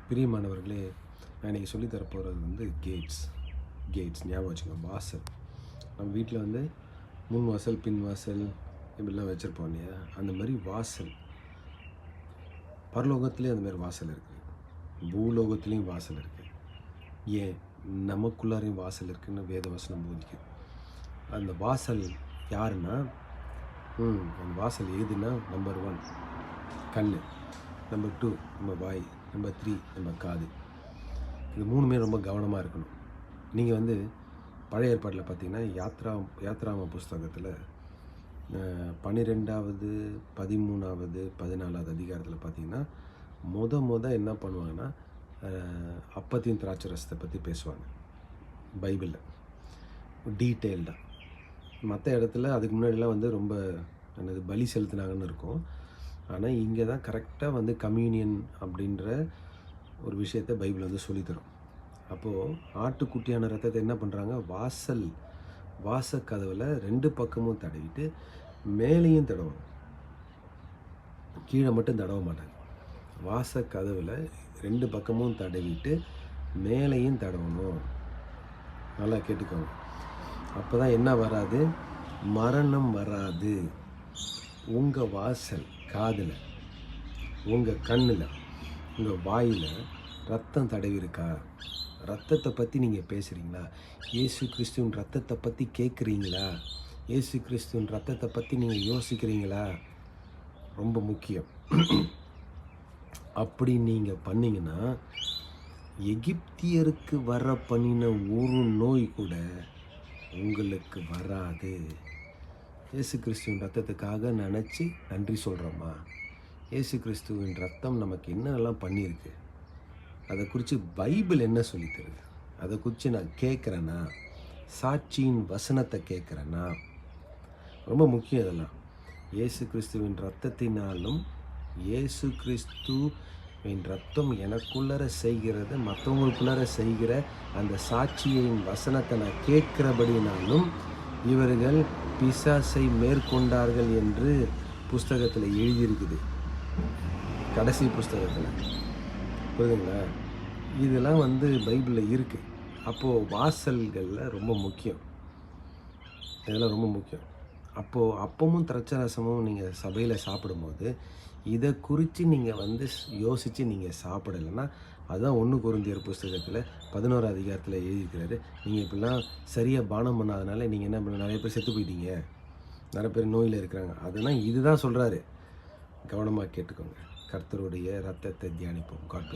பிரியமானவர்களே, நான் இன்றைக்கி சொல்லி தரப்போகிறது வந்து கேட்ஸ் ஞாபகம் வச்சுக்கோங்க. வாசல். நம்ம வீட்டில் வந்து முன் வாசல், பின் வாசல் இப்படிலாம் வச்சுருப்போம் இல்லையா? அந்த மாதிரி வாசல். பரலோகத்துலேயும் அந்த மாதிரி வாசல் இருக்குது, பூலோகத்துலேயும் வாசல் இருக்குது. ஏன் நமக்குள்ளாரையும் வாசல் இருக்குதுன்னு வேதவசனம் போதிக்குது. அந்த வாசல் யாருன்னா, அந்த வாசல் எதுனா, நம்பர் 1 கண், நம்பர் 2 நம்ம வாய், நம்பர் 3 நம்ம காது. இது 3மே ரொம்ப கவனமாக இருக்கணும். நீங்கள் வந்து பழைய ஏற்பாட்டில் பார்த்தீங்கன்னா யாத்ராம புஸ்தகத்தில் 12வது 13வது 14வது அதிகாரத்தில் பார்த்தீங்கன்னா என்ன பண்ணுவாங்கன்னா, அப்பத்தையும் திராட்சை ரசத்தை பற்றி பேசுவாங்க பைபிளில் டீட்டெயில்டாக. மற்ற இடத்துல அதுக்கு முன்னாடிலாம் வந்து ரொம்ப பலி செலுத்தினாங்கன்னு இருக்கும். ஆனால் இங்கே தான் கரெக்டாக வந்து கம்யூனியன் அப்படின்ற ஒரு விஷயத்தை பைபிள் வந்து சொல்லித்தரும். அப்போது ஆட்டுக்குட்டியான ரத்தத்தை என்ன பண்ணுறாங்க, வாசக்கதவில் 2 பக்கமும் தடவிட்டு மேலேயும் தடவணும், கீழே மட்டும் தடவ மாட்டாங்க. வாசக்கதவில் 2 பக்கமும் தடவிட்டு மேலேயும் தடவணும். நல்லா கேட்டுக்கோங்க. அப்போ தான் என்ன வராது, மரணம் வராது. உங்கள் வாசல் காதில், உங்கள் கண்ணில், உங்கள் வாயில் ரத்தம் தடவி இருக்கா? ரத்தத்தை பற்றி நீங்கள் பேசுகிறீங்களா? இயேசு கிறிஸ்துவின் ரத்தத்தை பற்றி கேட்குறீங்களா? இயேசு கிறிஸ்துவின் ரத்தத்தை பற்றி நீங்கள் யோசிக்கிறீங்களா? ரொம்ப முக்கியம். அப்படி நீங்கள் பண்ணிங்கன்னா எகிப்தியருக்கு வர பண்ணின ஒரு நோய் கூட உங்களுக்கு வராது. இயேசு கிறிஸ்துவின் ரத்தத்துக்காக நினச்சி நன்றி சொல்கிறோமா? இயேசு கிறிஸ்துவின் ரத்தம் நமக்கு என்னெல்லாம் பண்ணியிருக்கு, அதை குறித்து பைபிள் என்ன சொல்லித்தருது, அதை குறித்து நான் கேட்குறேன்னா, சாட்சியின் வசனத்தை கேட்குறேன்னா, ரொம்ப முக்கியம் இதெல்லாம். இயேசு கிறிஸ்துவின் ரத்தத்தினாலும் இயேசு கிறிஸ்துவின் ரத்தம் எனக்குள்ளர செய்கிறது, மற்றவங்களுக்குள்ளர செய்கிற அந்த சாட்சியின் வசனத்தை நான் கேட்கிறபடினாலும் இவர்கள் பிசாசை மேற்கொண்டார்கள் என்று புஸ்தகத்தில் எழுதியிருக்குது, கடைசி புஸ்தகத்தில். புரியுதுங்களா? இதெல்லாம் வந்து பைபிளில் இருக்குது. அப்போது வாசல்களில் ரொம்ப முக்கியம், இதெல்லாம் ரொம்ப முக்கியம். அப்போது அப்பமும் திராட்சை ரசமும் நீங்கள் சபையில் சாப்பிடும்போது இதை குறித்து நீங்கள் வந்து யோசித்து நீங்கள் சாப்பிடலைன்னா, அதுதான் 1 கொரிந்தியர் புஸ்தகத்தில் 11 அதிகாரத்தில் எழுதியிருக்கிறாரு. நீங்கள் இப்படிலாம் சரியாக பானம் பண்ணாதனால நீங்கள் என்ன பண்ண, நிறைய பேர் செத்து போயிட்டீங்க, நிறைய பேர் நோயில் இருக்கிறாங்க. அதெல்லாம் இதுதான் சொல்கிறாரு. கவனமாக கேட்டுக்கோங்க. கர்த்தருடைய ரத்தத்தை தியானிப்போம். காட்